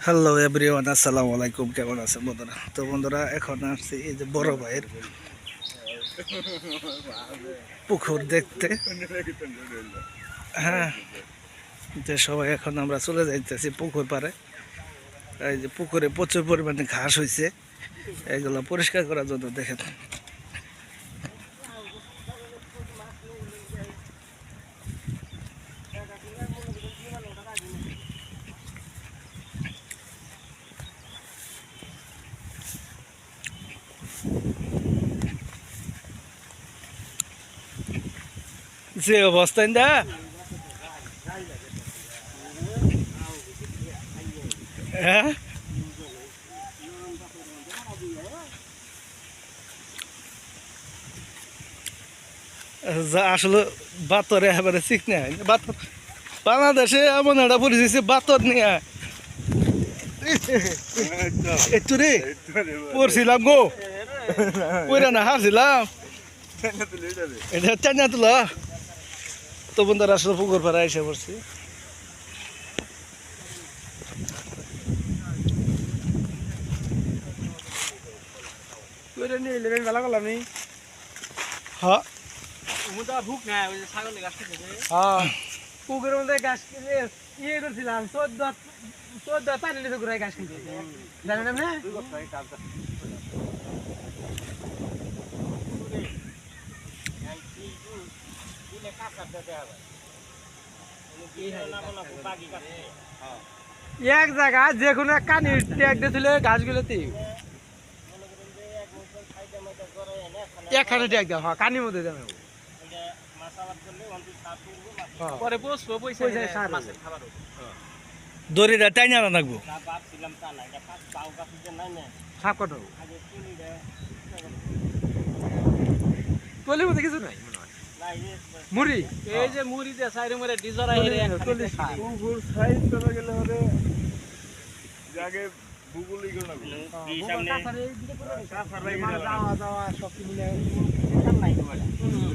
Hello everyone, আসসালামু আলাইকুম। কেমন আছেন বন্ধুরা? তো বন্ধুরা, এখন আসছি এই যে বড় ভাইয়ের পুকুর দেখতে। হ্যাঁ, যে সবাই এখন আমরা চলে যাইতেছি পুকুর পাড়ে। এই যে পুকুরে প্রচুর পরিমাণে ঘাস হয়েছে, এগুলো পরিষ্কার করার জন্য। দেখেন, যে অবস্থা না, হ্যাঁ, আসলে বাতরে এবারে ঠিক না। বাতর বাংলাদেশে এমন একটা পরিস্থিতি, বাতর নিয়ে একটু রে পড়ছিলাম গো, পড়ে না হারছিলাম। এটা চাইনা তুলা। তো বন্ধুরা, আসলে পুকুর পাড়া এসে পড়ছি। হ্যাঁ, পুকুরের মধ্যে গাছ ইয়ে করছিলাম 14 পানি লিটার করে গাছ কিনতে জানেন না এক জায়গা যে কোনো কানি ট্যাগ দিয়েছিল গাছগুলোতে একখানে ট্যাগ দেওয়া কানির মধ্যে দেওয়া পরে বসবো পয়সা দড়িটা টাইনা না রাখবো। সাপ কত টলির মধ্যে কিছু নাই মুড়ি এই যে মুড়ি দিয়ে সাইডে মরে ডিজরা হেরে টলি পুকুর সাইড চলে গেলে হবে জায়গা ভূগোলই গো না সামনে কাছার লাগি যাওয়া যাওয়া সব মিলে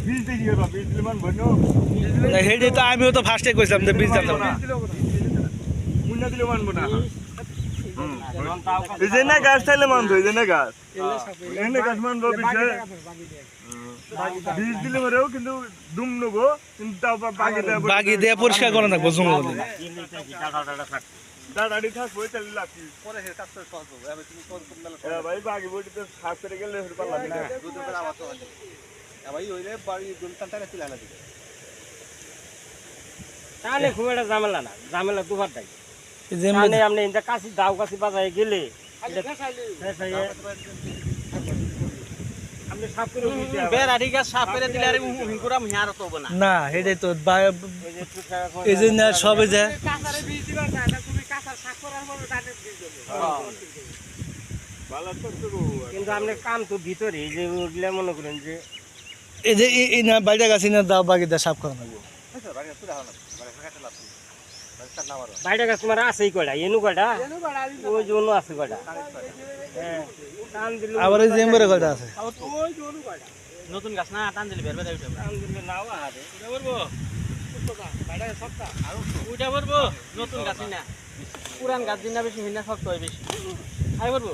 বীজ দিয়ে দিবা বীজ দিলে মান বনো না, হেডে তো আমিও তো ফার্স্টে কইছিলাম যে বীজ দাম না, মুন্না দিলে মানবো না এই যে না গাছ চাইলে মানতো, এই যে না গাছ এনে গাছ মানবো বিশে বীজ দিলে মরেও কিন্তু দুম নেবো, কিন্তু তাও বাগি দিয়ে পরিষ্কার করে রাখবো জঙ্গল দিয়ে। দাঁড়াড়ি থাকবো তাহলে লাকি ভাই বাগি বইটি তো সাপ করে গেলে পারলাম না। তাহলে খুব একটা ঝামেলা না, ঝামেলা দুবার দেয় এই যে তাহলে আপনি এটা কাশি দাও কাশি বাজায় গেলে আপনি সাপ করে বেড়াড়ি গাছ সাপ করে দিলে আর হুঙ্কুরা মিয়ার তো হবে না। না, হেডে তো এই যে না সবে যে কাঁচারে বীজ দিবা না, তুমি কাঁচার সাপ করার পর ডাইরেক্ট বীজ দেবে ভালো তো কিন্তু আপনি কাম তো ভিতরে এই যে ওগুলা মনে করেন যে এই যে এই না বাইরে গাছ না দাও, বাগি দিয়ে সাফ করে রাখবো। বাইরে গাছ তোমার আছেই কয়টা এনু কয়টা ওই জন্য আছে কয়টা হ্যাঁ টান দিলে আবার এই যে এমবারে কয়টা আছে। ওই জন্য কয়টা নতুন গাছ না টান দিলে বের বের উঠে টান দিলে নাও আরে উঠে পড়বো বাইরে সবটা আর উঠে পড়বো নতুন গাছই না পুরান গাছ দিন না বেশি হিনা শক্ত হয় বেশি আই পড়বো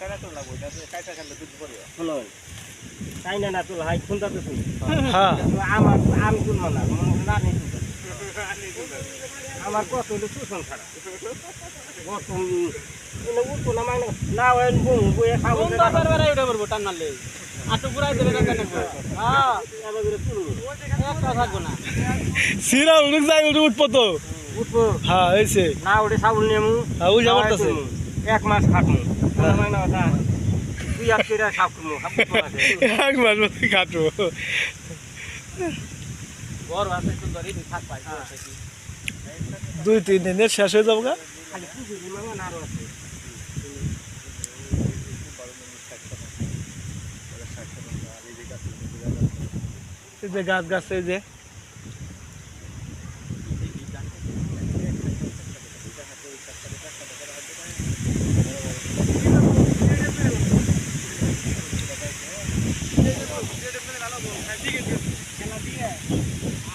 এটা তো লাগবো এটা কাইটা খালে দুধ পড়ে হলো তাই না না তুল হাই খুনটা তো তুই হ্যাঁ, আমার আমি তুলব না না নেই আমার কত হলো শোষণ ছাড়া কত উঠতো না মানে না ওই বইয়ে খাবো উঠে পড়বো টান মারলে আটু পুরাই দেবে হ্যাঁ একটা থাকবো না সিরা উঠে যাই উঠবো তো উঠবো হ্যাঁ হয়েছে। না ওটা সাবুন নেমু হ্যাঁ, ওই যাবার আছে 1 মাস খাটমু মানে ওটা তুই আর কেরা সাপ করবো এক মাস মধ্যে কাটবো। বড় আছে সুন্দর এই থাক পাই 2-3 দিনের শেষ হয়ে যাবো গা। খালি পুজো দিলাম আরো আছে এই যে গাছ গাছ এই যে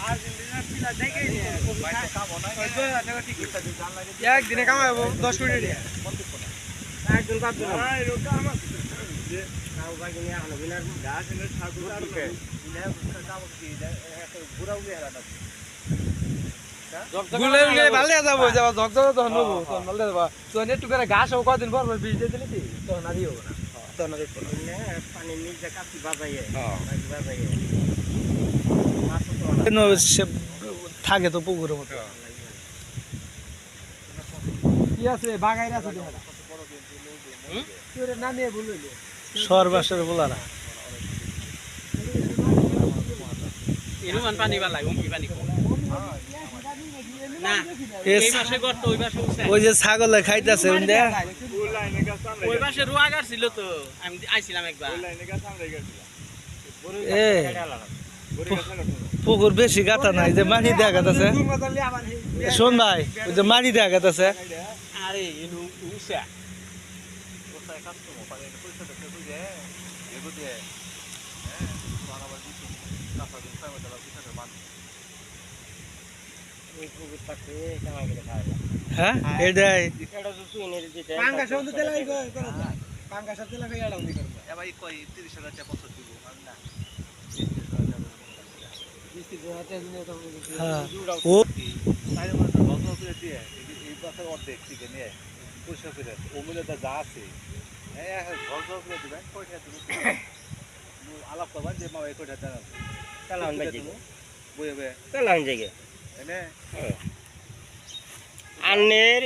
আর একদিনে কামাবো 10 কোটি টাকা একজন বাদ দিলাম গুলে গুলে ভালে যাবো যাবা ঝকঝক তখন নেবো তখন ভালে যাবা তখন একটু করে ঘাস হোক কদিন পর বীজ দিয়ে দিলি তখন আর হবে না তখন আর পানির নিচে কাছি বাজাইয়ে সে থাকে তো পুকুরের মতো কি আছে বাগাইরা আছে দেখা তোরে না নিয়ে বললি সরবাসের বলারা এরমান পানি বা লাগে কি পানি না এই মাসে গর্ত ওই মাসে উঠছে ওই যে ছাগলে খাইতেছে ওই মাসে রোয়া গাছিল তো আমি আইছিলাম একবার এ পুকুর বেশি গাতা নাই যে মাটি দেয়া গাতাছে শোন ভাই ওই যে মাটি দেয়া গাতাছে আরে ইনু উসা হ্যাঁ এটাই পাঙ্গা শব্দ তেল পাঙ্গা সাথে লাগাই আলাম নি করব এ ভাই কই 30,000 টাকা বছর দিব আমি না হ্যাঁ ও তাই মানে বন্ধ করে দিয়ে এই বছর অর্ধেক থেকে নিয়ে পয়সা করে ওমুলেটা যা আছে হ্যাঁ বন্ধ করে দিবেন পয়সা দিবেন আলাপ করবেন যে মা এই কয়টা টাকা আছে চালান ভাই বইবে চালান জায়গা এনে আন্নের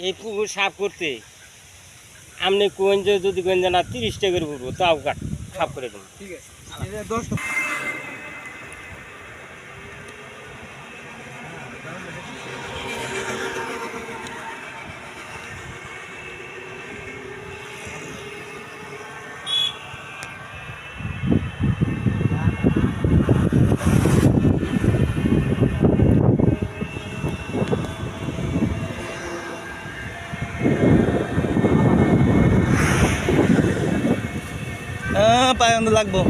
এই পুকুর সাফ করতে আপনি কোন যে যদি কোন জানা 30 টাকা করে পড়বো তাও কাট সাফ করে দেবো ঠিক আছে এটা 10 পায়ন লাগবো